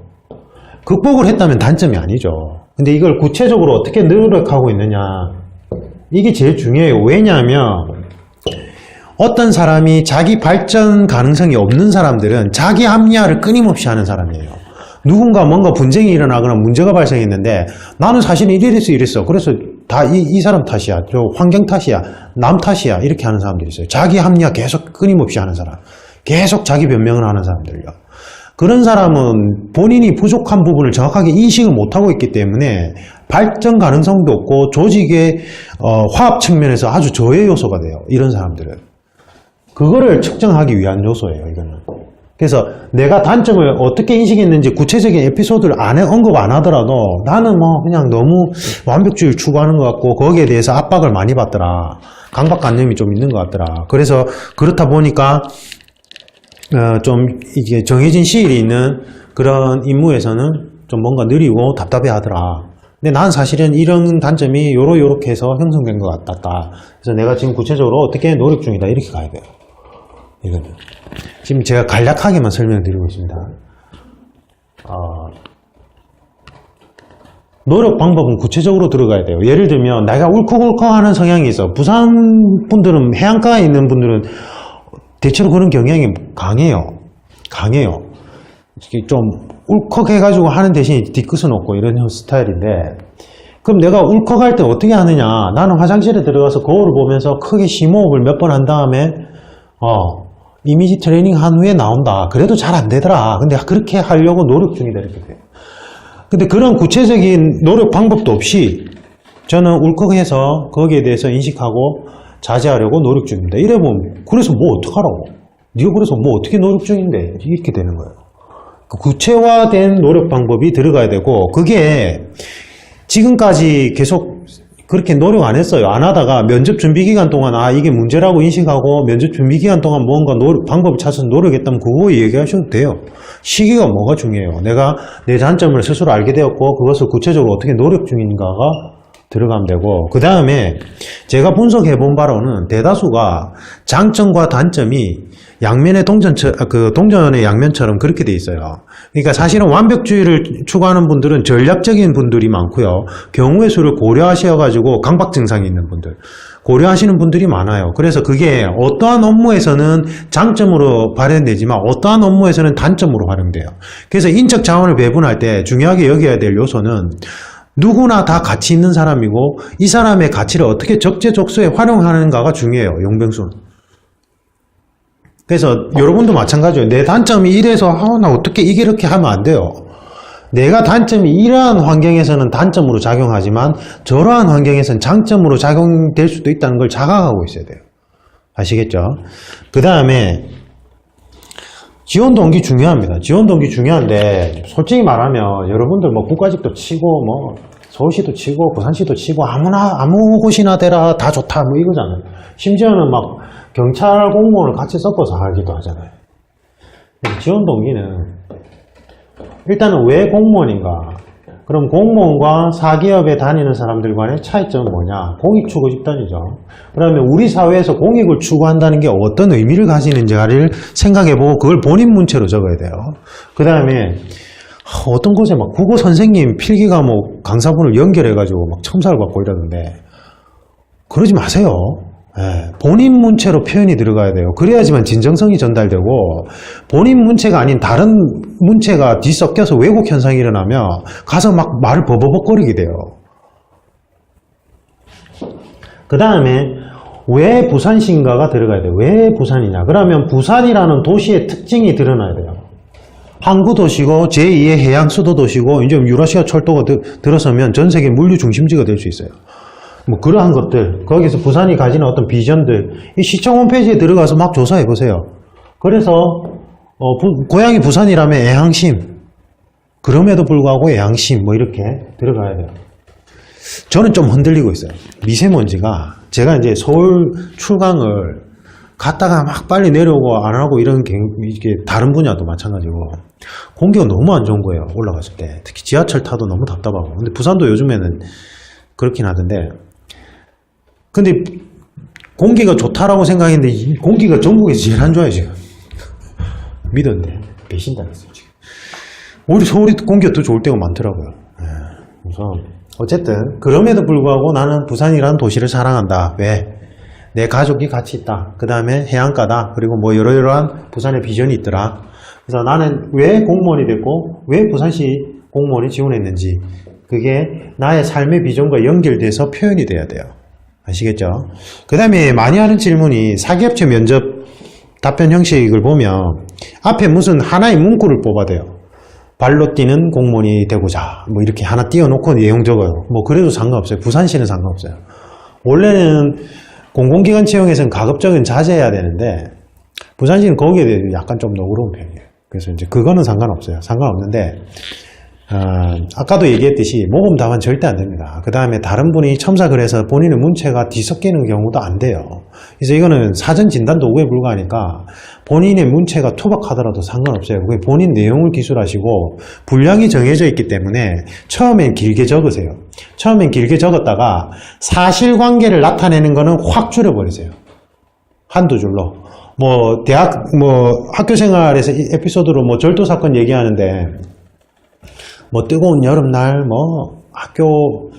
극복을 했다면 단점이 아니죠. 근데 이걸 구체적으로 어떻게 노력하고 있느냐 이게 제일 중요해요. 왜냐하면 어떤 사람이 자기 발전 가능성이 없는 사람들은 자기 합리화를 끊임없이 하는 사람이에요. 누군가 뭔가 분쟁이 일어나거나 문제가 발생했는데 나는 사실 이랬어 그래서 다 이 사람 탓이야. 저 환경 탓이야. 남 탓이야. 이렇게 하는 사람들이 있어요. 자기 합리화 계속 끊임없이 하는 사람. 계속 자기 변명을 하는 사람들요. 그런 사람은 본인이 부족한 부분을 정확하게 인식을 못하고 있기 때문에 발전 가능성도 없고 조직의 화합 측면에서 아주 저해 요소가 돼요. 이런 사람들은. 그거를 측정하기 위한 요소예요. 이거는. 그래서 내가 단점을 어떻게 인식했는지 구체적인 에피소드를 언급 안 하더라도 나는 뭐 그냥 너무 완벽주의를 추구하는 것 같고 거기에 대해서 압박을 많이 받더라. 강박관념이 좀 있는 것 같더라. 그래서 그렇다 보니까 좀 이게 정해진 시일이 있는 그런 임무에서는 좀 뭔가 느리고 답답해 하더라. 근데 난 사실은 이런 단점이 요렇게 해서 형성된 것 같다. 그래서 내가 지금 구체적으로 어떻게 노력 중이다. 이렇게 가야 돼요. 이거는. 지금 제가 간략하게만 설명드리고 있습니다. 노력 방법은 구체적으로 들어가야 돼요. 예를 들면 내가 울컥울컥 하는 성향이 있어. 부산 분들은 해안가에 있는 분들은 대체로 그런 경향이 강해요. 좀 울컥해가지고 하는 대신 뒤끝은 없고 이런 스타일인데 그럼 내가 울컥할 때 어떻게 하느냐. 나는 화장실에 들어가서 거울을 보면서 크게 심호흡을 몇 번 한 다음에 이미지 트레이닝 한 후에 나온다. 그래도 잘 안 되더라. 근데 그렇게 하려고 노력 중이다. 이렇게 돼요. 근데 그런 구체적인 노력 방법도 없이 저는 울컥해서 거기에 대해서 인식하고 자제하려고 노력 중입니다. 이래보면 그래서 뭐 어떡하라고. 네가 그래서 뭐 어떻게 노력 중인데 이렇게 되는 거예요. 구체화된 노력 방법이 들어가야 되고 그게 지금까지 계속 그렇게 노력 안 했어요. 안 하다가 면접 준비 기간 동안 이게 문제라고 인식하고 면접 준비 기간 동안 뭔가 방법을 찾아서 노력했다면 그거 얘기하셔도 돼요. 시기가 뭐가 중요해요. 내가 내 단점을 스스로 알게 되었고 그것을 구체적으로 어떻게 노력 중인가가 들어가면 되고 그 다음에 제가 분석해 본 바로는 대다수가 장점과 단점이 양면의 동전의 양면처럼 그렇게 돼 있어요. 그러니까 사실은 완벽주의를 추구하는 분들은 전략적인 분들이 많고요. 경우의 수를 고려하셔가지고 강박 증상이 있는 분들 고려하시는 분들이 많아요. 그래서 그게 어떠한 업무에서는 장점으로 발현되지만 어떠한 업무에서는 단점으로 활용돼요. 그래서 인적 자원을 배분할 때 중요하게 여겨야 될 요소는 누구나 다 가치 있는 사람이고 이 사람의 가치를 어떻게 적재적소에 활용하는가가 중요해요. 용병수는. 그래서 여러분도 마찬가지예요. 내 단점이 이래서 나 어떻게 이렇게 하면 안 돼요. 내가 단점이 이러한 환경에서는 단점으로 작용하지만 저러한 환경에서는 장점으로 작용될 수도 있다는 걸 자각하고 있어야 돼요. 아시겠죠? 그 다음에 지원 동기 중요합니다. 지원 동기 중요한데 솔직히 말하면 여러분들 뭐 국가직도 치고 뭐 서울시도 치고 부산시도 치고 아무 곳이나 대라 다 좋다 뭐 이거잖아요. 심지어는 막 경찰 공무원을 같이 섞어서 하기도 하잖아요. 지원 동기는 일단은 왜 공무원인가? 그럼 공무원과 사기업에 다니는 사람들 간의 차이점은 뭐냐? 공익 추구 집단이죠. 그러면 우리 사회에서 공익을 추구한다는 게 어떤 의미를 가지는지를 생각해보고 그걸 본인 문체로 적어야 돼요. 그 다음에 어떤 곳에 막 국어 선생님 필기 과목 강사분을 연결해가지고 막 첨삭을 받고 이러던데 그러지 마세요. 본인 문체로 표현이 들어가야 돼요. 그래야지만 진정성이 전달되고 본인 문체가 아닌 다른 문체가 뒤섞여서 왜곡 현상이 일어나면 가서 막 말을 버벅거리게 돼요. 그 다음에 왜 부산시인가가 들어가야 돼요. 왜 부산이냐. 그러면 부산이라는 도시의 특징이 드러나야 돼요. 항구 도시고 제2의 해양 수도 도시고 이제 유라시아 철도가 들어서면 전 세계 물류 중심지가 될 수 있어요. 뭐 그러한 것들 거기서 부산이 가지는 어떤 비전들 이 시청 홈페이지에 들어가서 막 조사해 보세요. 그래서 고향이 부산이라면 애항심 그럼에도 불구하고 애항심 뭐 이렇게 들어가야 돼요. 저는 좀 흔들리고 있어요. 미세먼지가 제가 이제 서울 출강을 갔다가 막 빨리 내려오고 안 하고 이게 다른 분야도 마찬가지고 공기가 너무 안 좋은 거예요. 올라갔을 때 특히 지하철 타도 너무 답답하고 근데 부산도 요즘에는 그렇긴 하던데 근데 공기가 좋다라고 생각했는데 이 공기가 전국에서 제일 안 좋아요 지금. 믿었는데 배신당했어요 지금. 오히려 서울이 공기가 더 좋을 때가 많더라고요. 그래서 어쨌든 그럼에도 불구하고 나는 부산이라는 도시를 사랑한다. 왜? 내 가족이 같이 있다. 그 다음에 해안가다. 그리고 뭐 이러이러한 부산의 비전이 있더라. 그래서 나는 왜 공무원이 됐고 왜 부산시 공무원이 지원했는지 그게 나의 삶의 비전과 연결돼서 표현이 돼야 돼요. 아시겠죠? 그 다음에 많이 하는 질문이 사기업체 면접 답변 형식을 보면 앞에 무슨 하나의 문구를 뽑아대요. 발로 뛰는 공무원이 되고자 뭐 이렇게 하나 띄워놓고 내용 적어요. 뭐 그래도 상관없어요. 부산시는 상관없어요. 원래는 공공기관 채용에서는 가급적은 자제해야 되는데 부산시는 거기에 대해서 약간 좀 너그러운 편이에요. 그래서 이제 그거는 상관없어요. 상관없는데 아까도 얘기했듯이 모금 답안 절대 안 됩니다. 그 다음에 다른 분이 첨삭을 해서 본인의 문체가 뒤섞이는 경우도 안 돼요. 그래서 이거는 사전 진단 도구에 불과하니까 본인의 문체가 투박하더라도 상관없어요. 그게 본인 내용을 기술하시고 분량이 정해져 있기 때문에 처음엔 길게 적으세요. 처음엔 길게 적었다가 사실관계를 나타내는 거는 확 줄여버리세요. 한두 줄로. 뭐 대학 학교 생활에서 이 에피소드로 뭐 절도 사건 얘기하는데 뭐 뜨거운 여름날 뭐 학교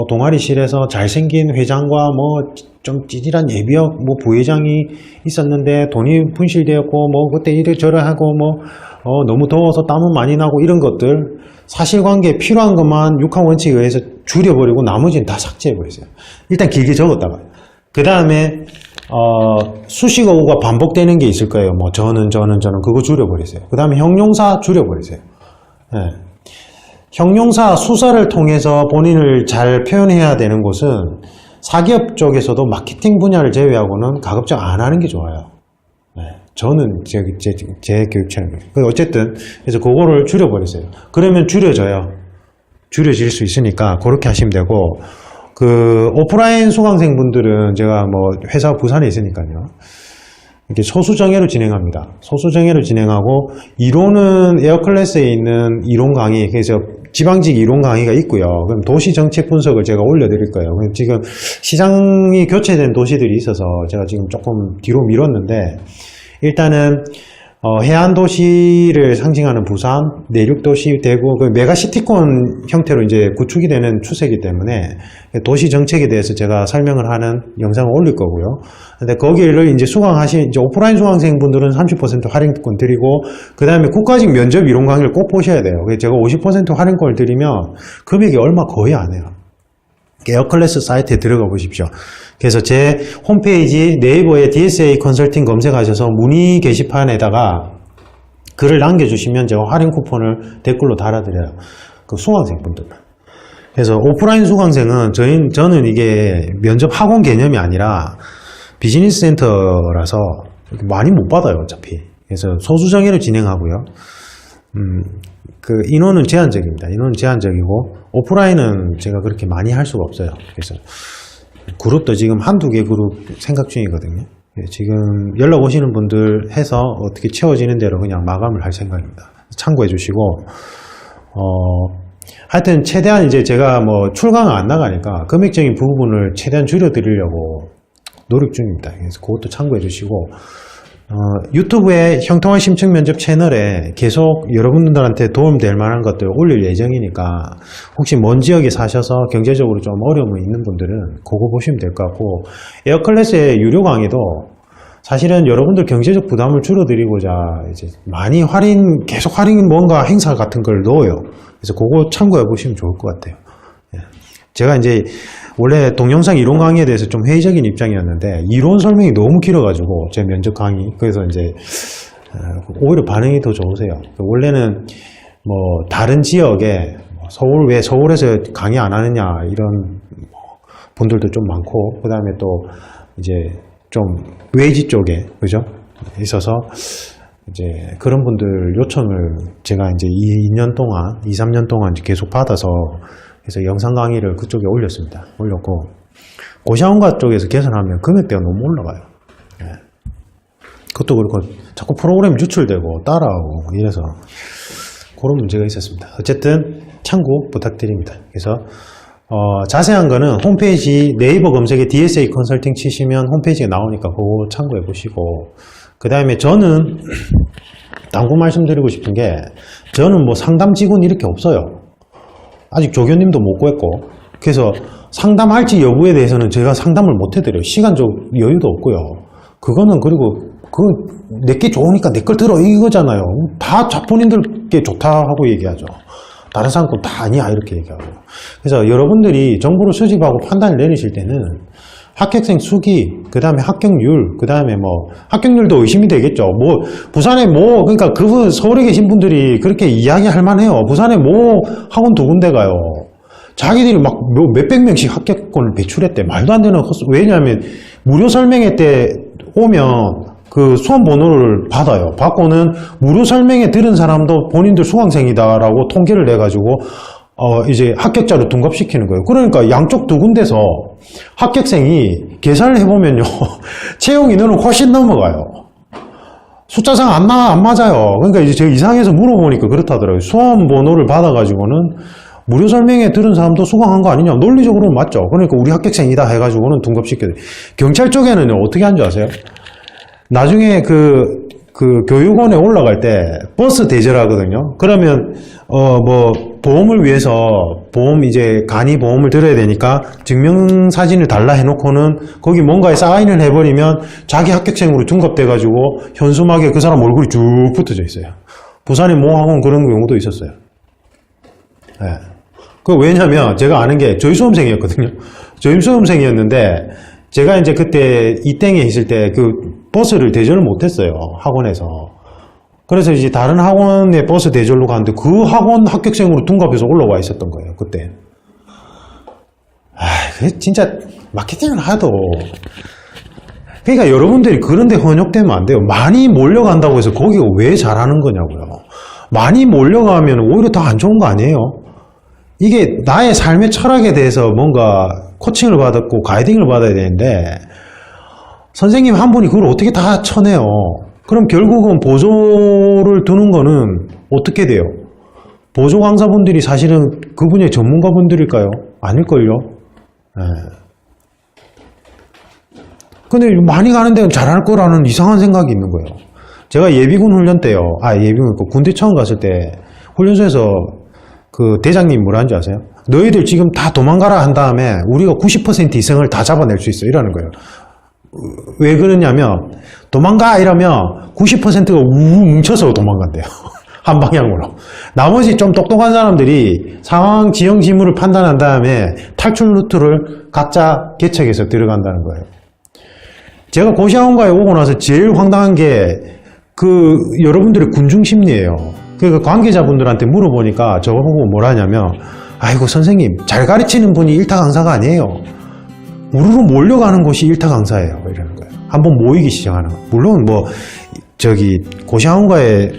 동아리실에서 잘생긴 회장과 뭐 좀 찌질한 예비역 뭐 부회장이 있었는데 돈이 분실되었고 뭐 그때 이래저래 하고 뭐 너무 더워서 땀은 많이 나고 이런 것들 사실관계에 필요한 것만 6항 원칙에 의해서 줄여버리고 나머지는 다 삭제해버리세요. 일단 길게 적었다가 그 다음에 수식 어구가 반복되는 게 있을 거예요. 뭐 저는 그거 줄여버리세요. 그 다음에 형용사 줄여버리세요. 네. 형용사 수사를 통해서 본인을 잘 표현해야 되는 곳은 사기업 쪽에서도 마케팅 분야를 제외하고는 가급적 안 하는 게 좋아요. 네. 저는 제 교육처럼. 어쨌든 그래서 그거를 줄여버리세요. 그러면 줄여질 수 있으니까 그렇게 하시면 되고 그 오프라인 수강생 분들은 제가 뭐 회사 부산에 있으니까요. 이렇게 소수정예로 진행합니다. 소수정예로 진행하고 이론은 에어클래스에 있는 이론 강의, 그래서 지방직 이론 강의가 있고요. 그럼 도시정책 분석을 제가 올려드릴 거예요. 지금 시장이 교체된 도시들이 있어서 제가 지금 조금 뒤로 미뤘는데 일단은 해안 도시를 상징하는 부산, 내륙 도시 대구, 그 메가시티권 형태로 이제 구축이 되는 추세이기 때문에 도시 정책에 대해서 제가 설명을 하는 영상을 올릴 거고요. 근데 거기를 이제 이제 오프라인 수강생분들은 30% 할인권 드리고, 그 다음에 국가직 면접 이론 강의를 꼭 보셔야 돼요. 그래서 제가 50% 할인권을 드리면 금액이 얼마 거의 안 해요. 에어클래스 사이트에 들어가 보십시오. 그래서 제 홈페이지 네이버에 DSA 컨설팅 검색하셔서 문의 게시판에다가 글을 남겨주시면 제가 할인 쿠폰을 댓글로 달아드려요. 그 수강생분들. 그래서 오프라인 수강생은 저는 이게 면접 학원 개념이 아니라 비즈니스 센터라서 많이 못 받아요, 어차피. 그래서 소수정예로 진행하고요. 그 인원은 제한적입니다. 인원은 제한적이고 오프라인은 제가 그렇게 많이 할 수가 없어요. 그래서 그룹도 지금 한두 개 그룹 생각 중이거든요. 지금 연락 오시는 분들 해서 어떻게 채워지는 대로 그냥 마감을 할 생각입니다. 참고해 주시고 하여튼 최대한 이제 제가 뭐 출강을 안 나가니까 금액적인 부분을 최대한 줄여드리려고 노력 중입니다. 그래서 그것도 참고해 주시고 유튜브의 형통한 심층 면접 채널에 계속 여러분들한테 도움될 만한 것들 올릴 예정이니까 혹시 먼 지역에 사셔서 경제적으로 좀 어려움이 있는 분들은 그거 보시면 될 것 같고, 에어클래스의 유료 강의도 사실은 여러분들 경제적 부담을 줄여드리고자 이제 많이 계속 할인 뭔가 행사 같은 걸 넣어요. 그래서 그거 참고해 보시면 좋을 것 같아요. 제가 이제 원래 동영상 이론 강의에 대해서 좀 회의적인 입장이었는데 이론 설명이 너무 길어가지고 제 면접 강의, 그래서 이제 오히려 반응이 더 좋으세요. 원래는 뭐 다른 지역에 왜 서울에서 강의 안 하느냐 이런 분들도 좀 많고, 그 다음에 또 이제 좀 외지 쪽에 그죠 있어서 이제 그런 분들 요청을 제가 이제 2년 동안 2-3년 동안 계속 받아서 그래서 영상 강의를 그쪽에 올렸고, 고시원가 쪽에서 개선하면 금액대가 너무 올라가요. 예. 그것도 그렇고 자꾸 프로그램 유출되고 따라하고 이래서 그런 문제가 있었습니다. 어쨌든 참고 부탁드립니다. 그래서 자세한 거는 홈페이지 네이버 검색에 DSA 컨설팅 치시면 홈페이지에 나오니까 그거 참고해 보시고, 그 다음에 저는 당부 말씀드리고 싶은 게 저는 뭐 상담 직원 이렇게 없어요. 아직 조교님도 못 구했고, 그래서 상담할지 여부에 대해서는 제가 상담을 못 해드려요. 시간적 여유도 없고요. 그거는 그리고 내게 좋으니까 내 걸 들어 이거잖아요. 다 본인들께 좋다 하고 얘기하죠. 다른 사람 건 다 아니야 이렇게 얘기하고. 그래서 여러분들이 정보를 수집하고 판단을 내리실 때는 합격생 수기, 그 다음에 합격률, 그 다음에 뭐 합격률도 의심이 되겠죠. 뭐 부산에 뭐 그러니까 그분 서울에 계신 분들이 그렇게 이야기할 만해요. 부산에 뭐 학원 2군데 가요. 자기들이 막 몇백 명씩 합격권을 배출했대. 말도 안 되는 헛소. 왜냐하면 무료 설명회 때 오면 그 수험 번호를 받아요. 받고는 무료 설명회 들은 사람도 본인들 수강생이다라고 통계를 내가지고 이제 합격자로 둔갑시키는 거예요. 그러니까 양쪽 2군데서 합격생이 계산을 해보면요. 채용 인원은 훨씬 넘어가요. 숫자상 안 맞아요. 그러니까 이제 제가 이상해서 물어보니까 그렇다더라고요. 수험 번호를 받아가지고는 무료 설명회 들은 사람도 수강한 거 아니냐. 논리적으로는 맞죠. 그러니까 우리 합격생이다 해가지고는 둔갑시켜요. 경찰 쪽에는 어떻게 하는 줄 아세요? 나중에 그 교육원에 올라갈 때 버스 대절하거든요. 그러면 뭐 보험을 위해서 이제 간이 보험을 들어야 되니까 증명사진을 달라 해놓고는 거기 뭔가에 사인을 해버리면 자기 합격생으로 둔갑돼가지고 현수막에 그 사람 얼굴이 쭉 붙어져 있어요. 부산의 모 학원 그런 경우도 있었어요. 네. 그 왜냐면 제가 아는 게 저희 수험생이었거든요. 저희 수험생이었는데 제가 이제 그때 이땡에 있을 때 그 버스를 대절을 못했어요. 학원에서. 그래서 이제 다른 학원에 버스 대절로 갔는데 그 학원 합격생으로 둔갑해서 올라와 있었던 거예요. 그때. 그게 진짜 마케팅을 하도. 그러니까 여러분들이 그런데 현혹되면 안 돼요. 많이 몰려간다고 해서 거기가 왜 잘하는 거냐고요. 많이 몰려가면 오히려 더 안 좋은 거 아니에요. 이게 나의 삶의 철학에 대해서 뭔가 코칭을 받았고 가이딩을 받아야 되는데 선생님 한 분이 그걸 어떻게 다 쳐내요. 그럼 결국은 보조를 두는 거는 어떻게 돼요? 보조 강사분들이 사실은 그분의 전문가분들일까요? 아닐걸요? 네. 근데 많이 가는 데는 잘할 거라는 이상한 생각이 있는 거예요. 제가 예비군 훈련 때요. 예비군 군대 처음 갔을 때 훈련소에서 그 대장님 뭐라는 줄 아세요? 너희들 지금 다 도망가라 한 다음에 우리가 90% 이상을 다 잡아낼 수 있어 이러는 거예요. 왜 그러냐면 도망가 이러면 90%가 우우 뭉쳐서 도망간대요. 한 방향으로. 나머지 좀 똑똑한 사람들이 상황 지형 지물을 판단한 다음에 탈출 루트를 각자 개척해서 들어간다는 거예요. 제가 고시학원가에 오고 나서 제일 황당한 게 여러분들의 군중 심리예요. 그러니까 관계자분들한테 물어보니까 저보고 뭐라 하냐면 아이고 선생님 잘 가르치는 분이 일타 강사가 아니에요. 우르르 몰려가는 곳이 일타 강사예요. 이러는 거예요. 한번 모이기 시작하는 거예요. 물론 뭐 고시학원가에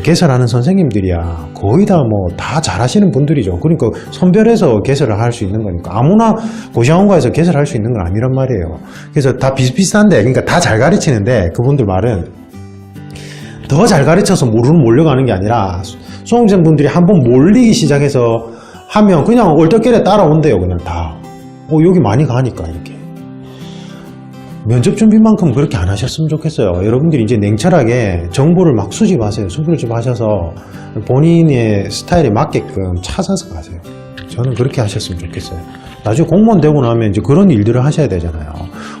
개설하는 선생님들이야 거의 다 다 잘하시는 분들이죠. 그러니까 선별해서 개설을 할 수 있는 거니까 아무나 고시학원가에서 개설할 수 있는 건 아니란 말이에요. 그래서 다 비슷비슷한데 그러니까 다 잘 가르치는데 그분들 말은 더 잘 가르쳐서 우르르 몰려가는 게 아니라 수험생분들이 한번 몰리기 시작해서 하면 그냥 얼떨결에 따라온대요. 그냥 다. 여기 많이 가니까 이렇게. 면접 준비만큼 그렇게 안 하셨으면 좋겠어요. 여러분들이 이제 냉철하게 정보를 막 수집하세요. 수집하셔서 본인의 스타일에 맞게끔 찾아서 가세요. 저는 그렇게 하셨으면 좋겠어요. 나중에 공무원 되고 나면 이제 그런 일들을 하셔야 되잖아요.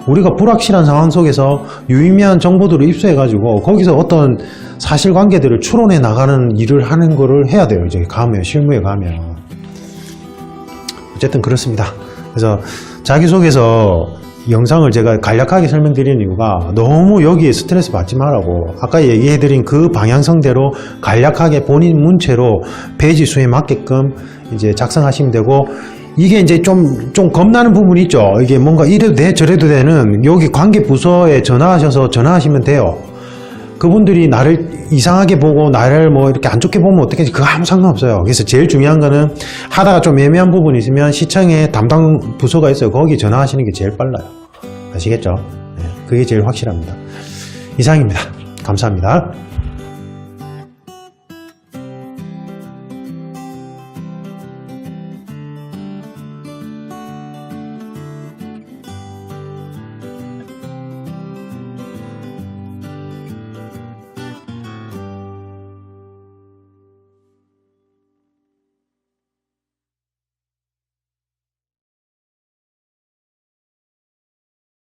우리가 불확실한 상황 속에서 유의미한 정보들을 입수해가지고 거기서 어떤 사실관계들을 추론해 나가는 일을 하는 거를 해야 돼요. 이제 실무에 가면. 어쨌든 그렇습니다. 그래서 자기소개서 영상을 제가 간략하게 설명드리는 이유가 너무 여기에 스트레스 받지 말라고 아까 얘기해드린 그 방향성대로 간략하게 본인 문체로 페이지 수에 맞게끔 이제 작성하시면 되고 이게 이제 좀 겁나는 부분이 있죠. 이게 뭔가 이래도 돼 저래도 되는 여기 관계 부서에 전화하시면 돼요. 그분들이 나를 이상하게 보고 나를 뭐 이렇게 안 좋게 보면 어떻게 그거 아무 상관없어요. 그래서 제일 중요한 거는 하다가 좀 애매한 부분이 있으면 시청에 담당 부서가 있어요. 거기 전화하시는 게 제일 빨라요. 아시겠죠? 네, 그게 제일 확실합니다. 이상입니다. 감사합니다.